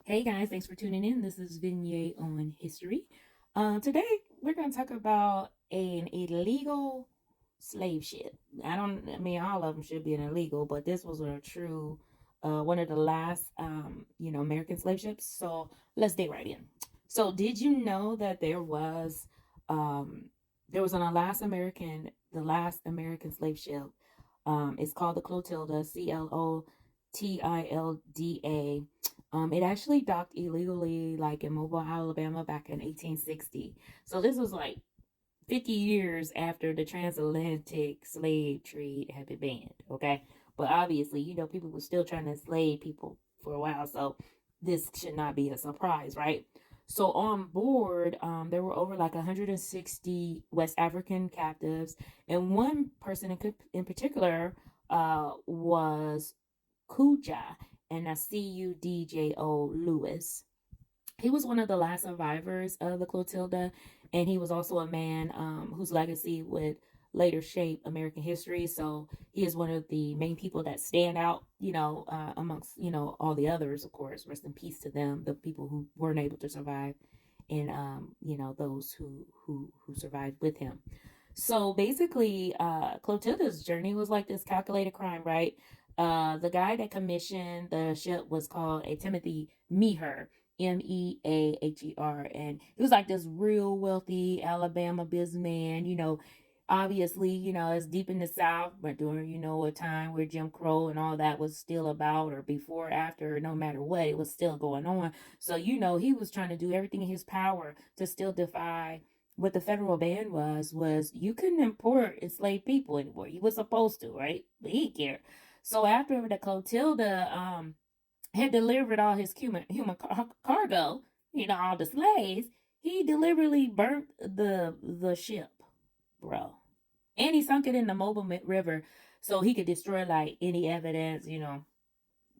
Hey guys, thanks for tuning in. This is Venya on history. Today we're going to talk about an illegal slave ship. I mean, all of them should be an illegal, but this was a true, one of the last, American slave ships. So let's dig right in. So, did you know that there was the last American slave ship? It's called the Clotilda, Clotilda. It actually docked illegally, like in Mobile, Alabama, back in 1860. So this was like 50 years after the transatlantic slave trade had been banned. Okay, but obviously, people were still trying to enslave people for a while, so this should not be a surprise, right? So on board, there were over like 160 West African captives, and one person in particular was Cudjo, and that's Cudjo Lewis. He was one of the last survivors of the Clotilda, and he was also a man whose legacy would later shape American history. So he is one of the main people that stand out, amongst all the others. Of course, rest in peace to them, the people who weren't able to survive, and those who survived with him. So basically, Clotilda's journey was like this calculated crime, right? The guy that commissioned the ship was called a Timothy Meaher, Meaher, and he was like this real wealthy Alabama businessman. Obviously, it's deep in the South, but during a time where Jim Crow and all that was still about, or before, after, no matter what, it was still going on. So he was trying to do everything in his power to still defy what the federal ban was you couldn't import enslaved people anymore. You were supposed to, right? But he didn't care. So after the Clotilda had delivered all his cargo, all the slaves, he deliberately burnt the ship, bro, and he sunk it in the Mobile River so he could destroy like any evidence,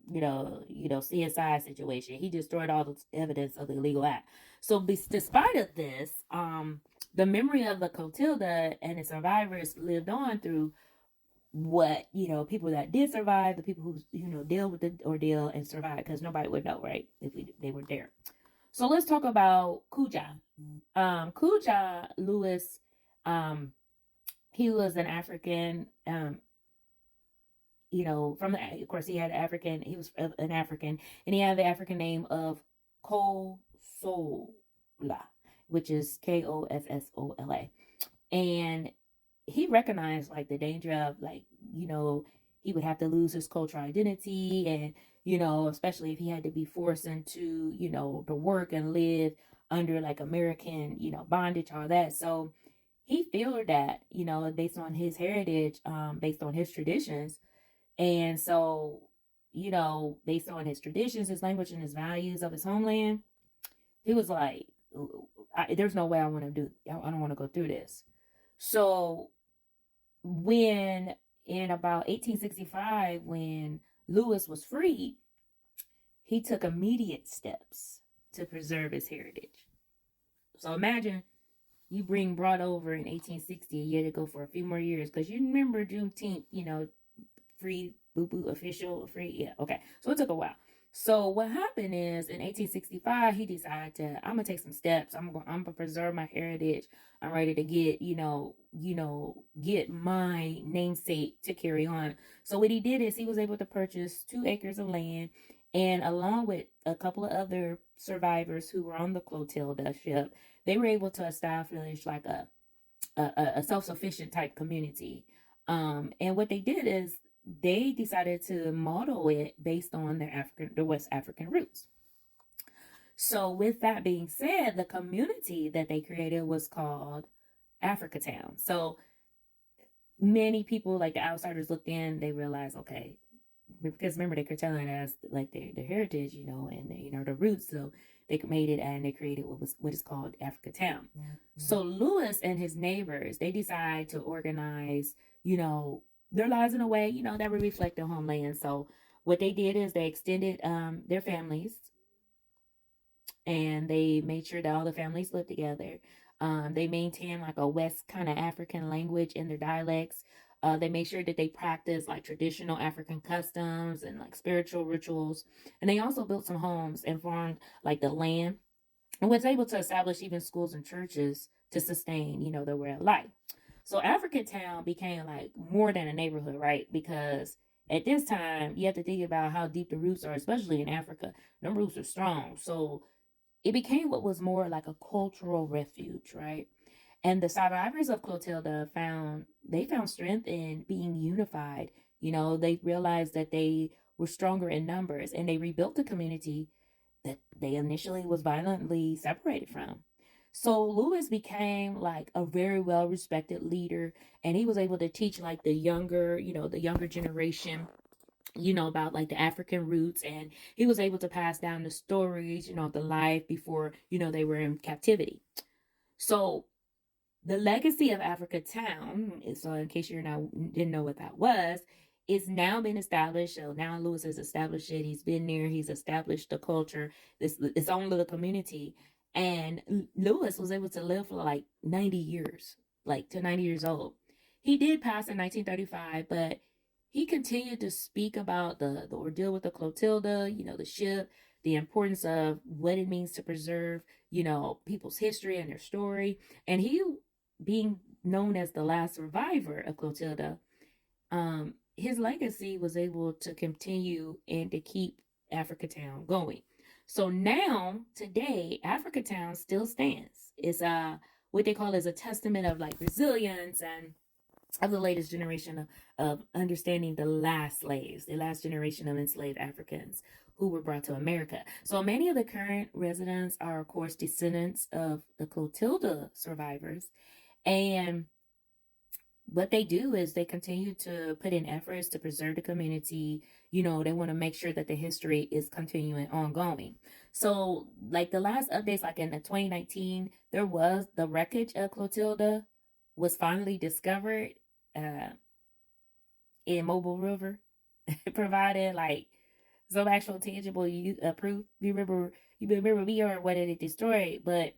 CSI situation. He destroyed all the evidence of the illegal act. So, despite of this, the memory of the Clotilda and its survivors lived on through what people that did survive, the people who deal with the ordeal and survived, because nobody would know, right, if they were there. So let's talk about Cudjo. Cudjo Lewis, he was an African, of course, he was an African, and he had the African name of Kosola, which is Kossola. And he recognized like the danger of he would have to lose his cultural identity, and especially if he had to be forced into to work and live under like American bondage, all that. So he feared that based on his heritage, based on his traditions. And so based on his traditions, his language, and his values of his homeland, he was like, there's no way I want to do, I don't want to go through this. So when in about 1865, when Lewis was freed, he took immediate steps to preserve his heritage. So imagine you brought over in 1860, you had to go for a few more years, because you remember Juneteenth, free, boo boo, official, free. Yeah, okay. So it took a while. So what happened is in 1865, he decided I'm gonna take some steps. I'm gonna preserve my heritage. I'm ready to get my namesake to carry on. So what he did is he was able to purchase 2 acres of land, and along with a couple of other survivors who were on the Clotilda ship, they were able to establish like a self-sufficient type community. And what they did is they decided to model it based on their West African roots. So with that being said, the community that they created was called Africatown. So many people, like the outsiders, looked in, they realized, okay, because remember, they're telling us like their heritage, and the roots. So they made it, and they created what is called Africatown. Mm-hmm. So Lewis and his neighbors, they decide to organize, their lives in a way, that would reflect their homeland. So what they did is they extended their families, and they made sure that all the families lived together. They maintained like a West kind of African language in their dialects. They made sure that they practiced like traditional African customs and like spiritual rituals. And they also built some homes and farmed like the land and was able to establish even schools and churches to sustain, their way of life. So Africatown became like more than a neighborhood, right? Because at this time, you have to think about how deep the roots are, especially in Africa. The roots are strong. So it became what was more like a cultural refuge, right? And the survivors of Clotilda found strength in being unified. They realized that they were stronger in numbers and they rebuilt the community that they initially was violently separated from. So Lewis became like a very well respected leader and he was able to teach like the younger generation, about like the African roots, and he was able to pass down the stories, of the life before, they were in captivity. So the legacy of Africatown, so in case you're not didn't know what that was, it's now been established. So now Lewis has established it. He's been there. He's established the culture, this own little community. And Lewis was able to live for like 90 years, like to 90 years old. He did pass in 1935, but he continued to speak about the ordeal with the Clotilda, the ship, the importance of what it means to preserve, people's history and their story. And he, being known as the last survivor of Clotilda, his legacy was able to continue and to keep Africatown going. So now, today, Africatown still stands. It's what they call as a testament of like resilience and of the latest generation of understanding the last slaves, the last generation of enslaved Africans who were brought to America. So many of the current residents are, of course, descendants of the Clotilda survivors. And what they do is they continue to put in efforts to preserve the community. They want to make sure that the history is continuing ongoing. So like the last updates, like in the 2019, there was the wreckage of Clotilda was finally discovered in Mobile River. It provided like some actual tangible proof. You remember we are what it destroyed, but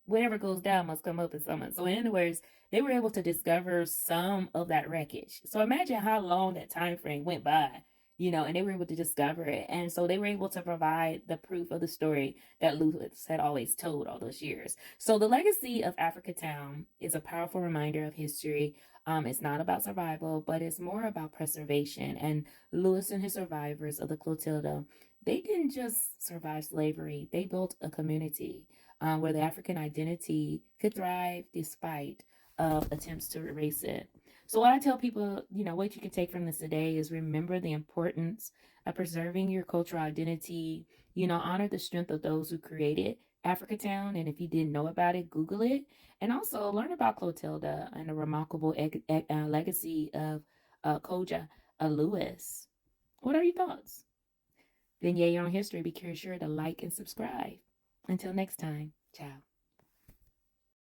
whatever goes down must come up in someone. So in other words, they were able to discover some of that wreckage. So imagine how long that time frame went by, and they were able to discover it. And so they were able to provide the proof of the story that Lewis had always told all those years. So the legacy of Africatown is a powerful reminder of history. It's not about survival, but it's more about preservation. And Lewis and his survivors of the Clotilda, they didn't just survive slavery, they built a community where the African identity could thrive despite of attempts to erase it. So what I tell people, what you can take from this today is remember the importance of preserving your cultural identity, honor the strength of those who created Africatown. And if you didn't know about it, Google it. And also learn about Clotilda and the remarkable legacy of Cudjo Lewis. What are your thoughts? Venya on history. Be sure to like and subscribe. Until next time, ciao.